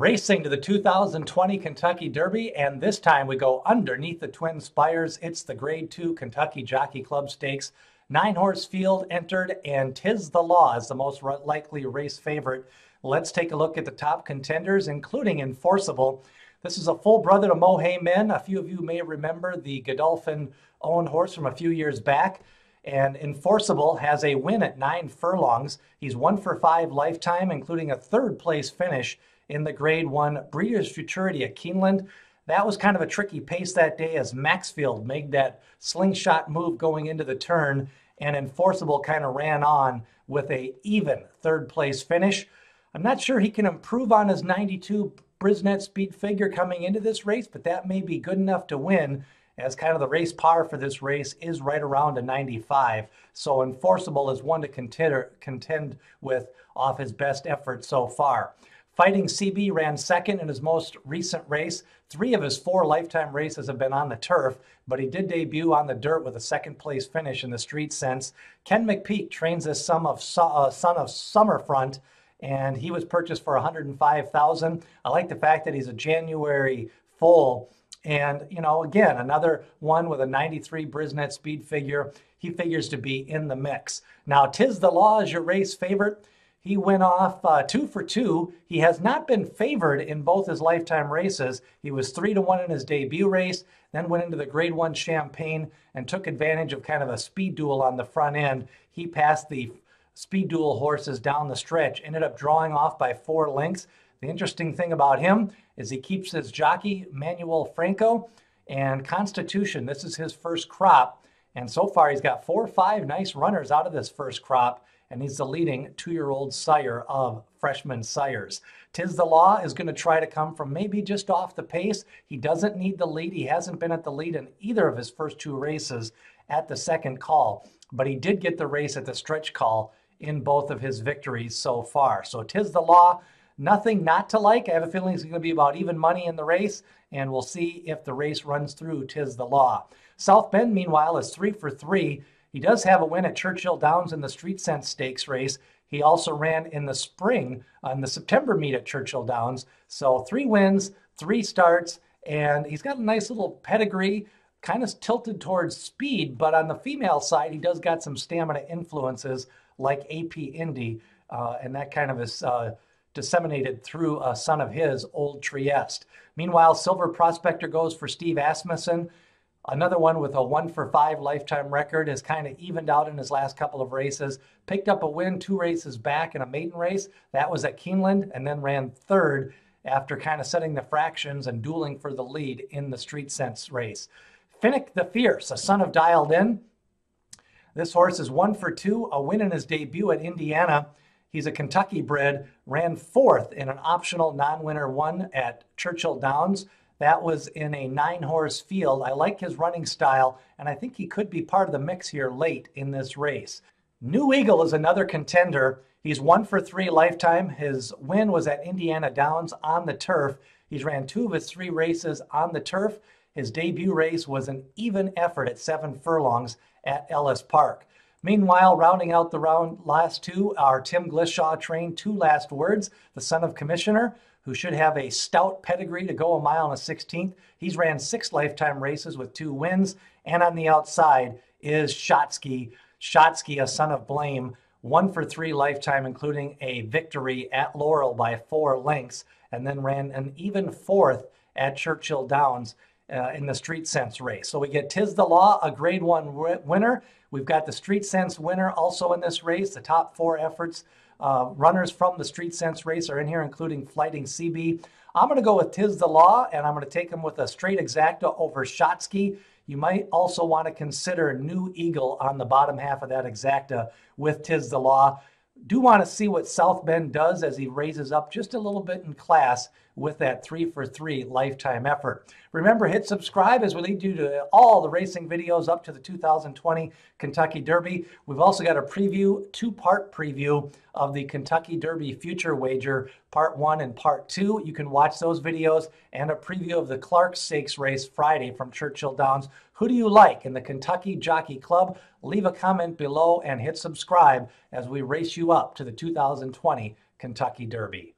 Racing to the 2020 Kentucky Derby, and this time we go underneath the Twin Spires. It's the Grade 2 Kentucky Jockey Club Stakes. 9-horse field entered, and Tiz the Law is the most likely race favorite. Let's take a look at the top contenders, including Enforceable. This is a full brother to Mohey Min. A few of you may remember the Godolphin-owned horse from a few years back. And Enforceable has a win at 9 furlongs. He's 1 for 5 lifetime, including a third-place finish in the Grade 1 Breeders' Futurity at Keeneland. That was kind of a tricky pace that day as Maxfield made that slingshot move going into the turn, and Enforceable kind of ran on with a even third-place finish. I'm not sure he can improve on his 92 Brisnet speed figure coming into this race, but that may be good enough to win, as kind of the race par for this race is right around a 95. So Enforceable is one to contend with off his best effort so far. Fighting CB ran second in his most recent race. 3 of his 4 lifetime races have been on the turf, but he did debut on the dirt with a second-place finish in the street sense. Ken McPeak trains this son of Summerfront, and he was purchased for $105,000. I like the fact that he's a January foal. And, you know, again, another one with a 93 Brisnet speed figure. He figures to be in the mix. Now, Tiz the Law is your race favorite. He went off 2 for 2. He has not been favored in both his lifetime races. He was 3-1 in his debut race, then went into the Grade 1 Champagne and took advantage of kind of a speed duel on the front end. He passed the speed duel horses down the stretch, ended up drawing off by 4 lengths. The interesting thing about him is he keeps his jockey, Manuel Franco, and Constitution. This is his first crop, and so far he's got 4 or 5 nice runners out of this first crop, and he's the leading 2-year-old sire of freshman sires. Tiz the Law is going to try to come from maybe just off the pace. He doesn't need the lead. He hasn't been at the lead in either of his first 2 races at the second call, but he did get the race at the stretch call in both of his victories so far. So Tiz the Law, nothing not to like. I have a feeling it's going to be about even money in the race, and we'll see if the race runs through Tiz the Law. South Bend, meanwhile, is 3 for 3. He does have a win at Churchill Downs in the Street Sense Stakes race. He also ran in the spring on the September meet at Churchill Downs. So 3 wins, 3 starts, and he's got a nice little pedigree, kind of tilted towards speed, but on the female side, he does got some stamina influences like AP Indy, and that kind of is disseminated through a son of his, Old Trieste. Meanwhile, Silver Prospector goes for Steve Asmussen. Another one with a 1 for 5 lifetime record, has kind of evened out in his last couple of races. Picked up a win 2 races back in a maiden race. That was at Keeneland, and then ran third after kind of setting the fractions and dueling for the lead in the Street Sense race. Finnick the Fierce, a son of Dialed In. This horse is 1 for 2, a win in his debut at Indiana. He's a Kentucky bred, ran 4th in an optional non-winner 1 at Churchill Downs. That was in a 9-horse field. I like his running style, and I think he could be part of the mix here late in this race. New Eagle is another contender. He's 1 for 3 lifetime. His win was at Indiana Downs on the turf. He's ran 2 of his 3 races on the turf. His debut race was an even effort at 7 furlongs at Ellis Park. Meanwhile, rounding out the last 2 are Tim Glishaw trained 2 Last Words, the son of Commissioner, who should have a stout pedigree to go a mile and a 16th. He's ran 6 lifetime races with 2 wins. And on the outside is Shotsky, a son of Blame, 1 for 3 lifetime, including a victory at Laurel by 4 lengths, and then ran an even 4th at Churchill Downs in the Street Sense race. So we get Tiz the Law, a Grade 1 winner. We've got the Street Sense winner also in this race. The top 4 efforts, runners from the Street Sense race are in here, including Fighting CB. I'm going to go with Tiz the Law, and I'm going to take him with a straight exacta over Shotsky. You might also want to consider New Eagle on the bottom half of that exacta with Tiz the Law. Do want to see what South Bend does as he raises up just a little bit in class with that 3 for 3 lifetime effort. Remember, hit subscribe as we lead you to all the racing videos up to the 2020 Kentucky Derby. We've also got a preview, 2-part preview of the Kentucky Derby Future Wager, Part 1 and Part 2. You can watch those videos, and a preview of the Clark Stakes race Friday from Churchill Downs. Who do you like in the Kentucky Jockey Club? Leave a comment below and hit subscribe as we race you up to the 2020 Kentucky Derby.